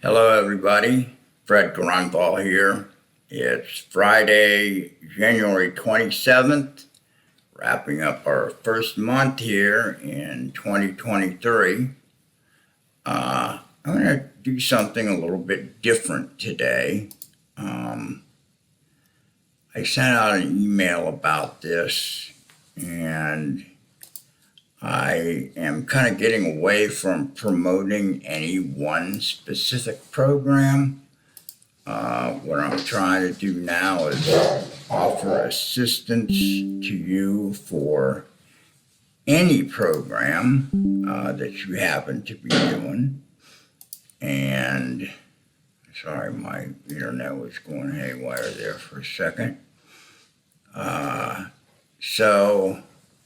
Hello, everybody. Fred Grunthal here. It's Friday, January 27th, wrapping up our first month here in 2023. I'm going to do something a little bit different today. I sent out an email about this, and I am kind of getting away from promoting any one specific program. What I'm trying to do now is offer assistance to you for any program that you happen to be doing. And sorry, my internet was going haywire there for a second. So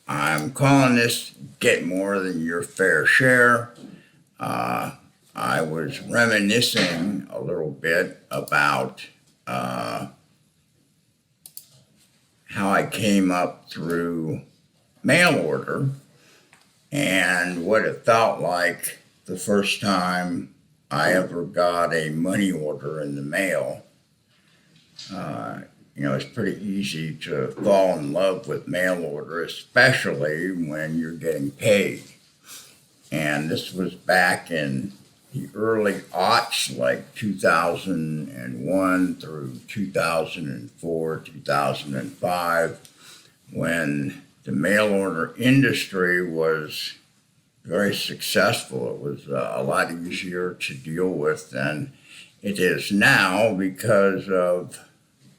I'm calling this Get More Than Your Fair Share. I was reminiscing a little bit about how I came up through mail order and what it felt like the first time I ever got a money order in the mail. It's pretty easy to fall in love with mail order, especially when you're getting paid. And this was back in the early aughts, like 2001 through 2004, 2005, when the mail order industry was very successful. It was a lot easier to deal with than it is now because of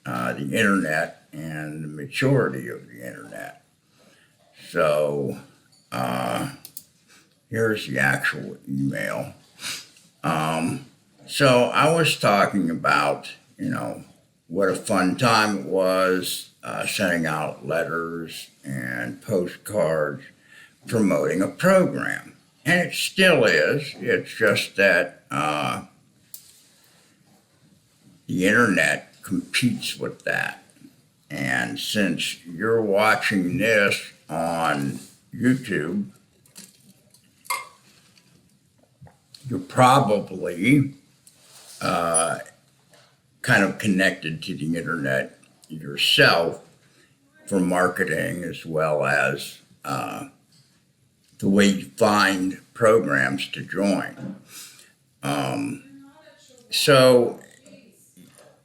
the internet and the maturity of the internet. So here's the actual email. So I was talking about, what a fun time it was sending out letters and postcards promoting a program. And it still is. It's just that the internet competes with that. And since you're watching this on YouTube, you're probably kind of connected to the internet yourself for marketing, as well as the way you find programs to join. So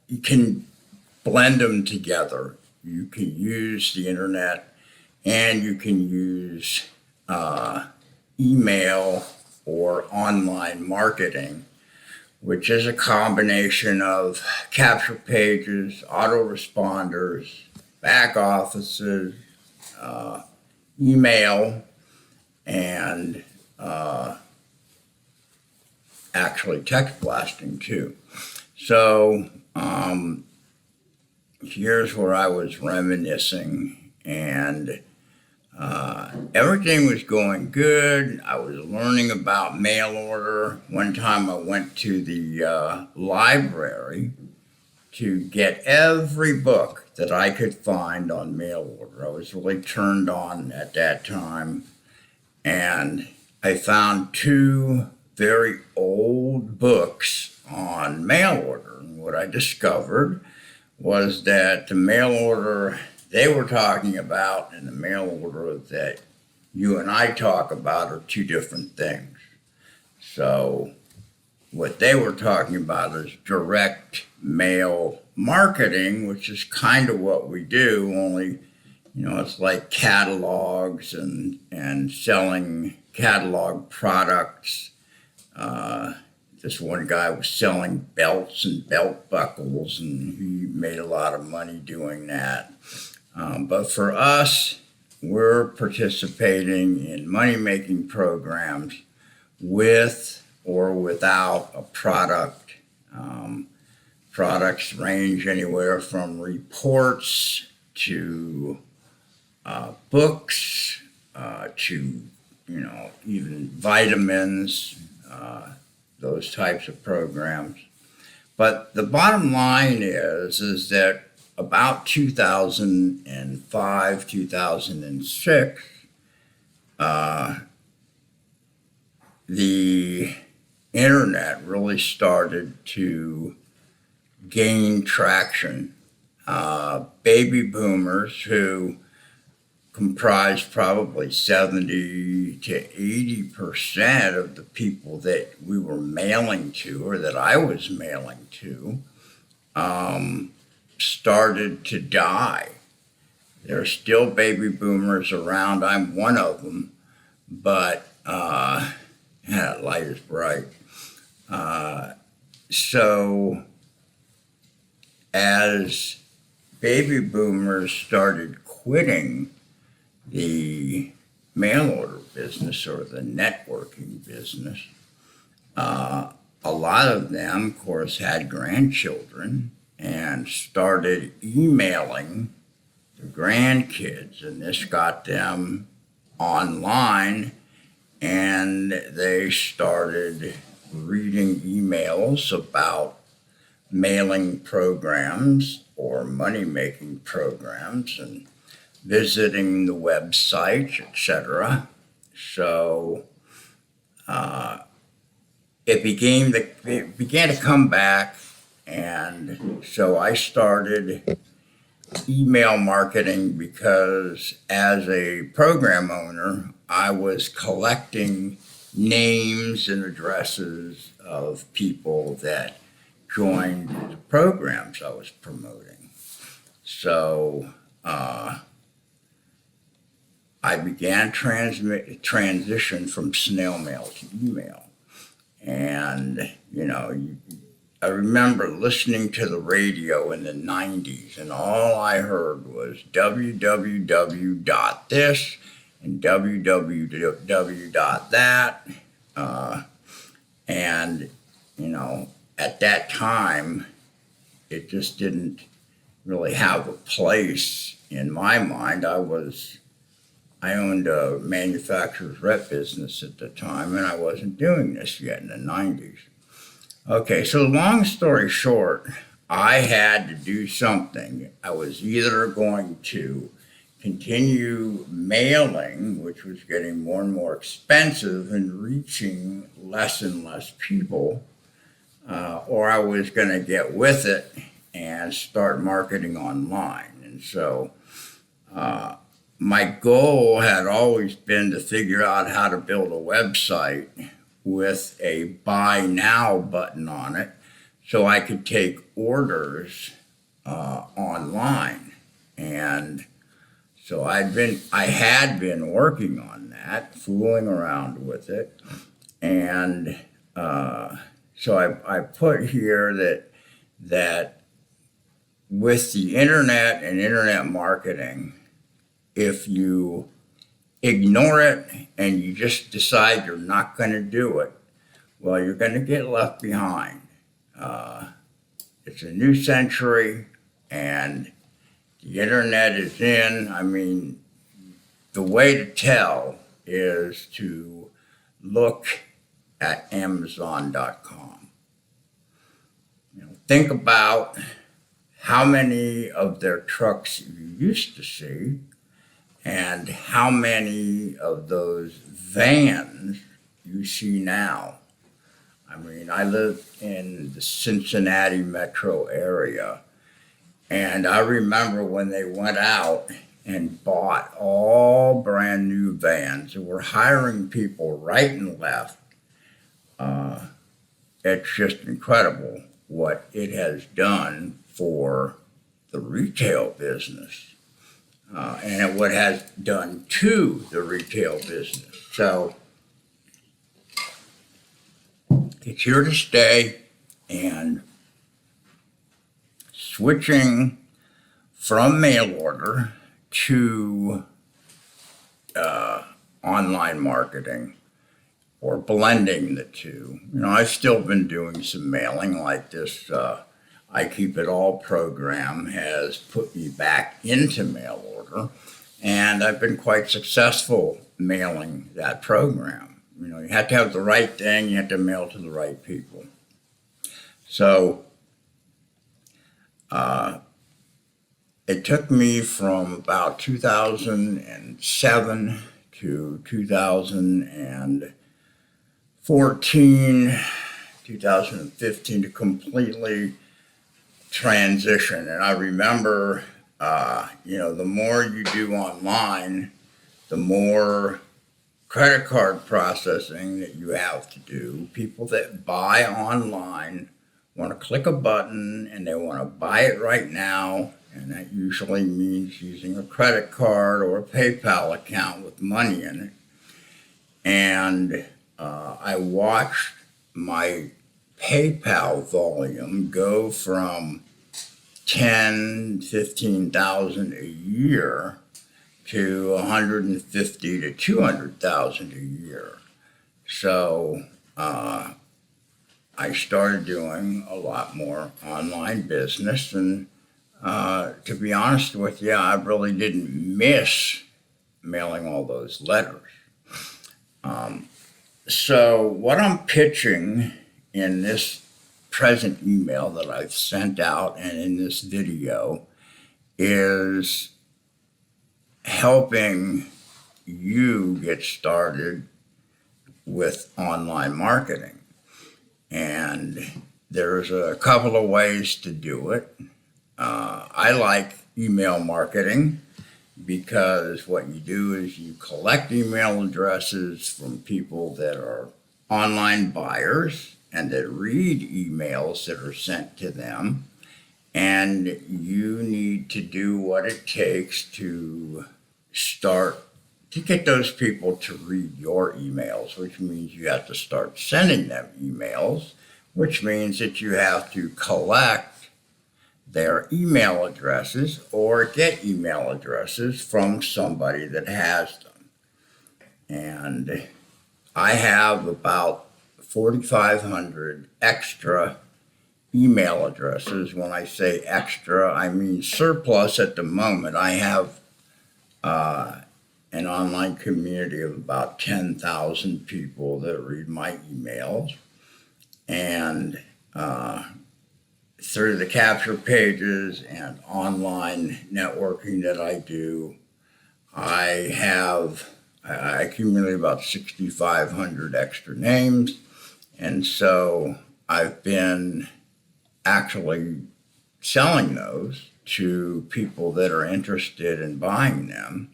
you can blend them together. You can use the internet and you can use email or online marketing, which is a combination of capture pages, autoresponders, back offices, email, and actually text blasting too. So here's where I was reminiscing, and everything was going good. I was learning about mail order. One time I went to the library to get every book that I could find on mail order. I was really turned on at that time, and I found two very old books on mail order. And what I discovered was that the mail order they were talking about and the mail order that you and I talk about are two different things. So what they were talking about is direct mail marketing, which is kind of what we do, only, it's like catalogs and selling catalog products. This one guy was selling belts and belt buckles, and he made a lot of money doing that. But for us, we're participating in money-making programs with or without a product. Products range anywhere from reports to books to, even vitamins, those types of programs. But the bottom line is that about 2005, 2006, the internet really started to gain traction. Baby boomers, who comprised probably 70 to 80% of the people that we were mailing to, or that I was mailing to, started to die. There are still baby boomers around. I'm one of them, but that light is bright. So as baby boomers started quitting the mail order business or the networking business, a lot of them, of course, had grandchildren and started emailing the grandkids, and this got them online, and they started reading emails about mailing programs or money-making programs and visiting the websites, etc. So it began to come back, and so I started email marketing because as a program owner, I was collecting names and addresses of people that joined the programs I was promoting. So I began transition from snail mail to email. And, I remember listening to the radio in the 90s, and all I heard was www.this and www.that. And, at that time, it just didn't really have a place in my mind. I owned a manufacturer's rep business at the time, and I wasn't doing this yet in the 90s. Okay, so long story short, I had to do something. I was either going to continue mailing, which was getting more and more expensive and reaching less and less people, or I was going to get with it and start marketing online. And so my goal had always been to figure out how to build a website with a buy now button on it so I could take orders online. And so I had been working on that, fooling around with it. And so I put here that with the internet and internet marketing, if you ignore it and you just decide you're not going to do it, well, you're going to get left behind. It's a new century, and the internet is in. I mean, the way to tell is to look at Amazon.com. Think about how many of their trucks you used to see and how many of those vans you see now. I mean, I live in the Cincinnati metro area, and I remember when they went out and bought all brand new vans and were hiring people right and left. It's just incredible what it has done for the retail business. And what it has done to the retail business. So it's here to stay, and switching from mail order to online marketing, or blending the two. I've still been doing some mailing, like this IKEEPITALL program has put me back into mail order, and I've been quite successful mailing that program. You have to have the right thing, you have to mail to the right people. So it took me from about 2007 to 2014 2015 to completely transition. And I remember, the more you do online, the more credit card processing that you have to do. People that buy online want to click a button and they want to buy it right now. And that usually means using a credit card or a PayPal account with money in it. And I watched my PayPal volume go from 15,000 a year to 150 to 200,000 a year. So I started doing a lot more online business, and to be honest with you, I really didn't miss mailing all those letters. So what I'm pitching in this present email that I've sent out and in this video is helping you get started with online marketing. And there's a couple of ways to do it. I like email marketing because what you do is you collect email addresses from people that are online buyers and that read emails that are sent to them. And you need to do what it takes to start to get those people to read your emails, which means you have to start sending them emails, which means that you have to collect their email addresses or get email addresses from somebody that has them. And I have about 4,500 extra email addresses. When I say extra, I mean surplus at the moment. I have an online community of about 10,000 people that read my emails. And through the capture pages and online networking that I do, I accumulate about 6,500 extra names. And so I've been actually selling those to people that are interested in buying them,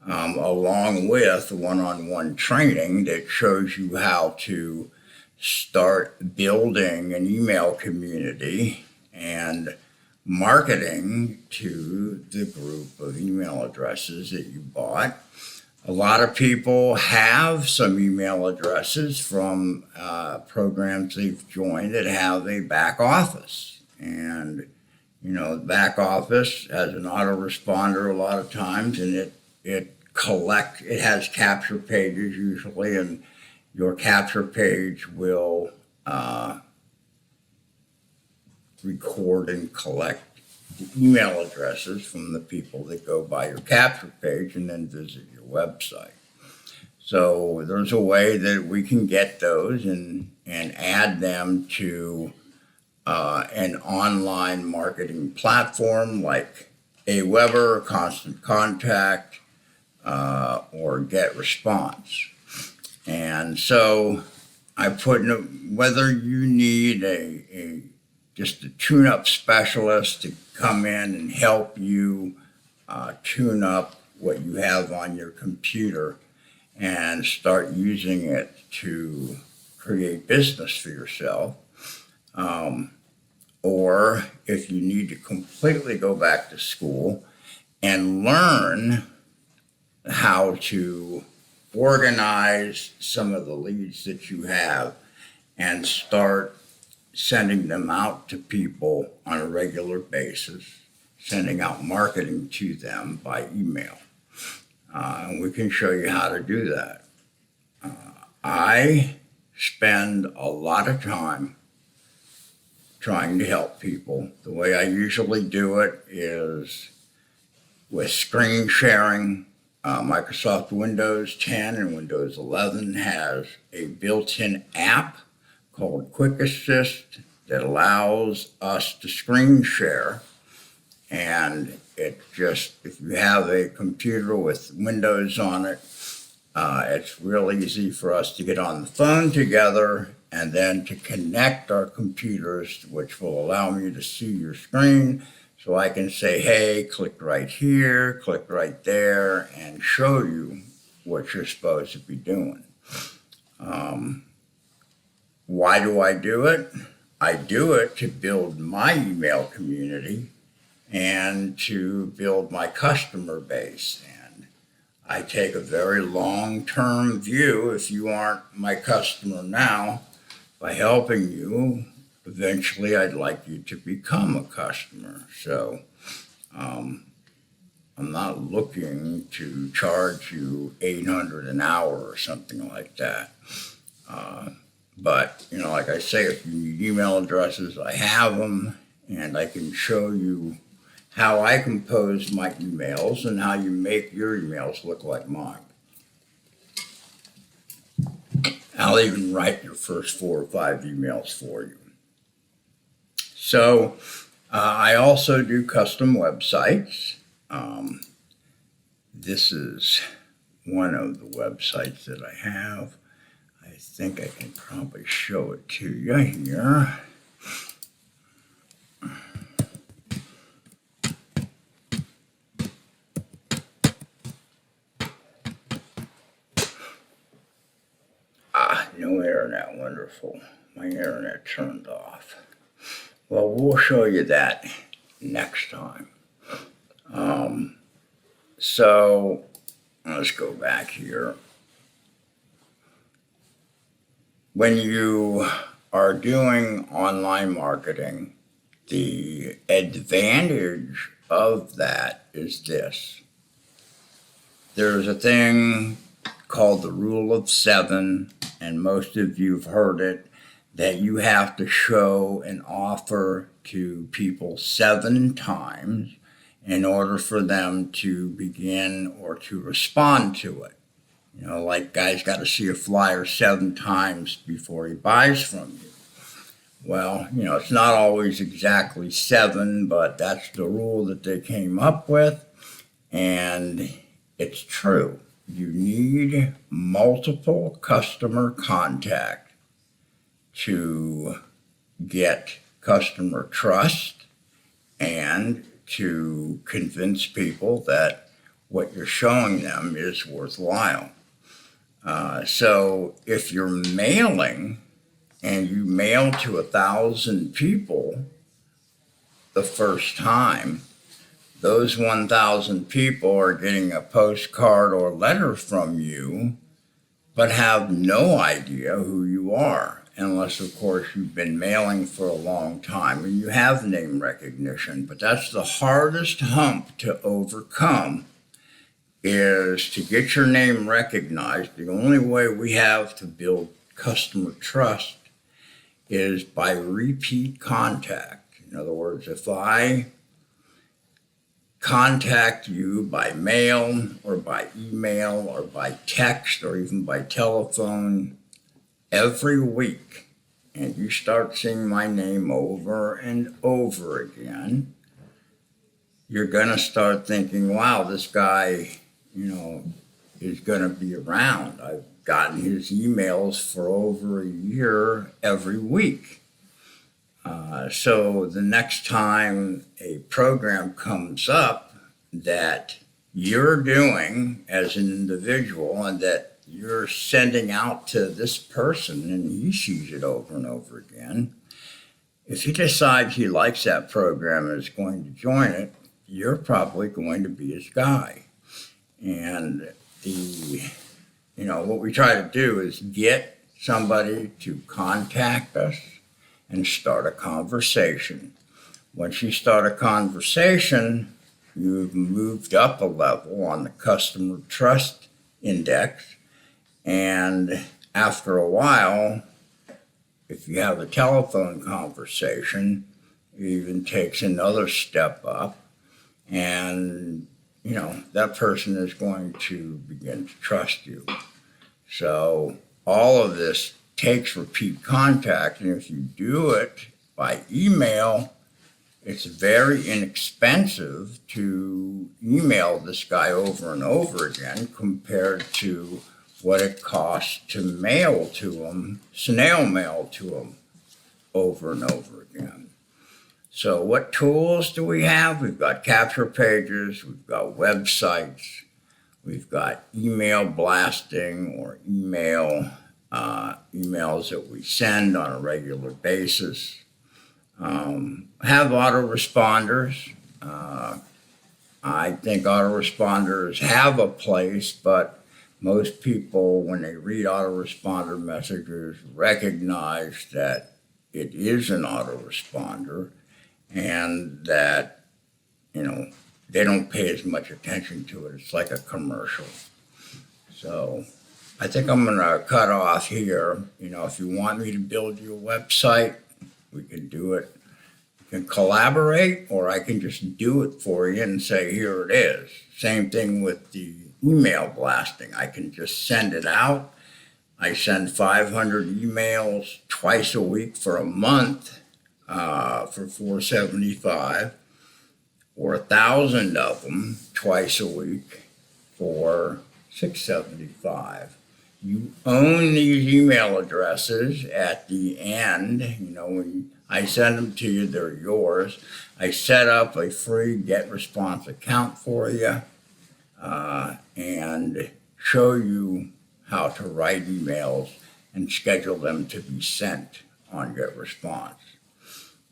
along with one-on-one training that shows you how to start building an email community and marketing to the group of email addresses that you bought. A lot of people have some email addresses from programs they've joined that have a back office. And, the back office has an autoresponder a lot of times, and it has capture pages usually, and your capture page will record and collect the email addresses from the people that go by your capture page and then visit your website. So there's a way that we can get those and add them to an online marketing platform like Aweber, Constant Contact, or GetResponse. And so I put in whether you need just a tune-up specialist to come in and help you tune up what you have on your computer and start using it to create business for yourself. Or if you need to completely go back to school and learn how to organize some of the leads that you have and start sending them out to people on a regular basis, sending out marketing to them by email. And we can show you how to do that. I spend a lot of time trying to help people. The way I usually do it is with screen sharing. Microsoft Windows 10 and Windows 11 has a built-in app called Quick Assist that allows us to screen share. And it just, if you have a computer with Windows on it, it's real easy for us to get on the phone together and then to connect our computers, which will allow me to see your screen. So I can say, hey, click right here, click right there, and show you what you're supposed to be doing. Why do I do it? I do it to build my email community and to build my customer base. And I take a very long-term view. If you aren't my customer now, by helping you, eventually I'd like you to become a customer. So I'm not looking to charge you $800 an hour or something like that. But, like I say, if you need email addresses, I have them, and I can show you how I compose my emails and how you make your emails look like mine. I'll even write your first 4 or 5 emails for you. So I also do custom websites. This is one of the websites that I have. I think I can probably show it to you here. No internet, wonderful. My internet turned off. Well, we'll show you that next time. So let's go back here. When you are doing online marketing, the advantage of that is this. There's a thing called the rule of 7, and most of you have heard it, that you have to show an offer to people 7 times in order for them to begin or to respond to it. Like guy's got to see a flyer 7 times before he buys from you. Well, it's not always exactly 7, but that's the rule that they came up with, and it's true. You need multiple customer contact to get customer trust and to convince people that what you're showing them is worthwhile. So if you're mailing and you mail to 1,000 people the first time, those 1,000 people are getting a postcard or letter from you, but have no idea who you are, unless, of course, you've been mailing for a long time and you have name recognition. But that's the hardest hump to overcome, is to get your name recognized. The only way we have to build customer trust is by repeat contact. In other words, if I contact you by mail or by email or by text or even by telephone every week, and you start seeing my name over and over again, you're going to start thinking, wow, this guy, is going to be around. I've gotten his emails for over a year every week. So the next time a program comes up that you're doing as an individual and that you're sending out to this person and he sees it over and over again, if he decides he likes that program and is going to join it, you're probably going to be his guy. And what we try to do is get somebody to contact us and start a conversation. Once you start a conversation, you've moved up a level on the customer trust index. And after a while, if you have a telephone conversation, it even takes another step up. And that person is going to begin to trust you. So all of this takes repeat contact, and if you do it by email, it's very inexpensive to email this guy over and over again compared to what it costs to mail to them, snail mail to them over and over again. So what tools do we have? We've got capture pages, we've got websites, we've got email blasting or emails that we send on a regular basis. Have autoresponders. I think autoresponders have a place, but most people, when they read autoresponder messages, recognize that it is an autoresponder and that, they don't pay as much attention to it. It's like a commercial. So I think I'm going to cut off here. If you want me to build you a website, we can do it. You can collaborate, or I can just do it for you and say, here it is. Same thing with the email blasting. I can just send it out. I send 500 emails twice a week for a month for $4.75, or 1,000 of them twice a week for $6.75. You own these email addresses at the end. When I send them to you, they're yours. I set up a free get response account for you and show you how to write emails and schedule them to be sent on get response.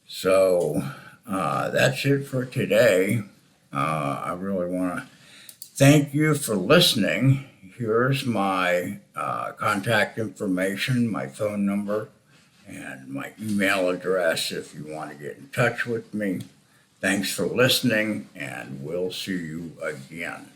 So that's it for today. I really want to thank you for listening. Here's my contact information, my phone number, and my email address if you want to get in touch with me. Thanks for listening, and we'll see you again.